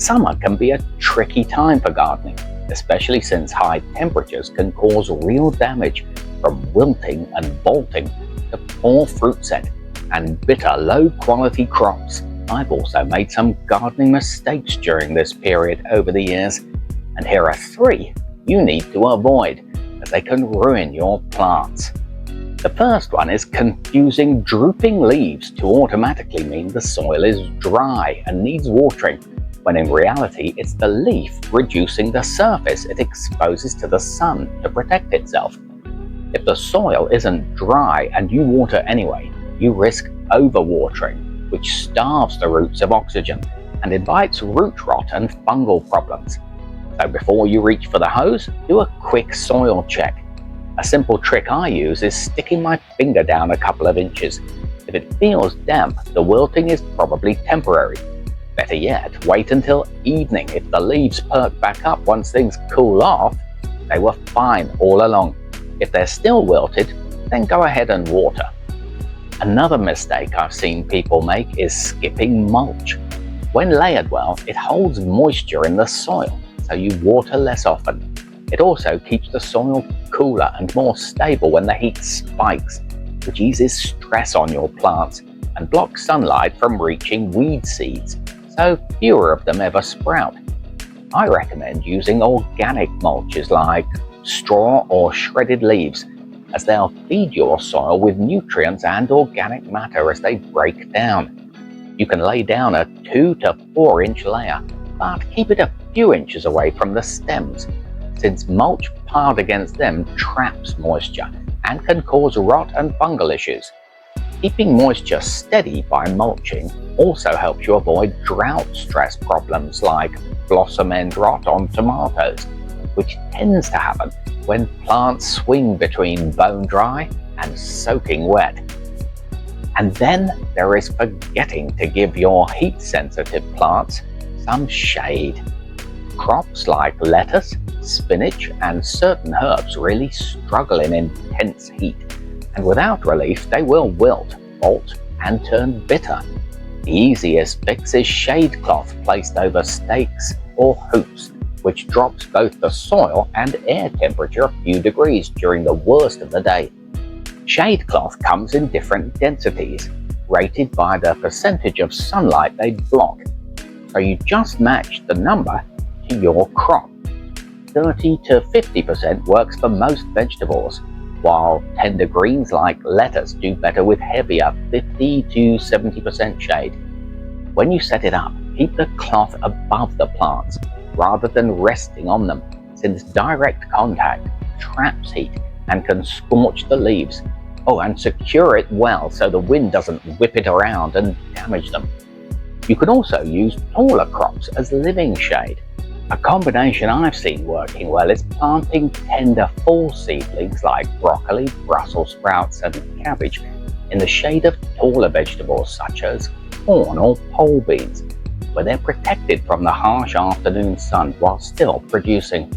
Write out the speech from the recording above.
Summer can be a tricky time for gardening, especially since high temperatures can cause real damage, from wilting and bolting to poor fruit set and bitter low-quality crops. I've also made some gardening mistakes during this period over the years, and here are 3 you need to avoid, as they can ruin your plants. The first one is confusing drooping leaves to automatically mean the soil is dry and needs watering, when in reality it's the leaf reducing the surface it exposes to the sun to protect itself. If the soil isn't dry and you water anyway, you risk overwatering, which starves the roots of oxygen and invites root rot and fungal problems. So before you reach for the hose, do a quick soil check. A simple trick I use is sticking my finger down a couple of inches. If it feels damp, the wilting is probably temporary. Better yet, wait until evening. If the leaves perk back up once things cool off, they were fine all along. If they're still wilted, then go ahead and water. Another mistake I've seen people make is skipping mulch. When layered well, it holds moisture in the soil, so you water less often. It also keeps the soil cooler and more stable when the heat spikes, which eases stress on your plants and blocks sunlight from reaching weed seeds, so fewer of them ever sprout. I recommend using organic mulches like straw or shredded leaves, as they'll feed your soil with nutrients and organic matter as they break down. You can lay down a 2 to 4 inch layer, but keep it a few inches away from the stems, since mulch piled against them traps moisture and can cause rot and fungal issues. Keeping moisture steady by mulching also helps you avoid drought stress problems like blossom end rot on tomatoes, which tends to happen when plants swing between bone dry and soaking wet. And then there is forgetting to give your heat-sensitive plants some shade. Crops like lettuce, spinach, and certain herbs really struggle in intense heat, and without relief they will wilt, bolt, and turn bitter. The easiest fix is shade cloth placed over stakes or hoops, which drops both the soil and air temperature a few degrees during the worst of the day. Shade cloth comes in different densities, rated by the percentage of sunlight they block, so you just match the number to your crop. 30 to 50% works for most vegetables, while tender greens like lettuce do better with heavier 50 to 70% shade. When you set it up, keep the cloth above the plants rather than resting on them, since direct contact traps heat and can scorch the leaves. Oh, and secure it well so the wind doesn't whip it around and damage them. You can also use taller crops as living shade. A combination I've seen working well is planting tender fall seedlings like broccoli, Brussels sprouts, and cabbage in the shade of taller vegetables such as corn or pole beans, where they're protected from the harsh afternoon sun while still producing.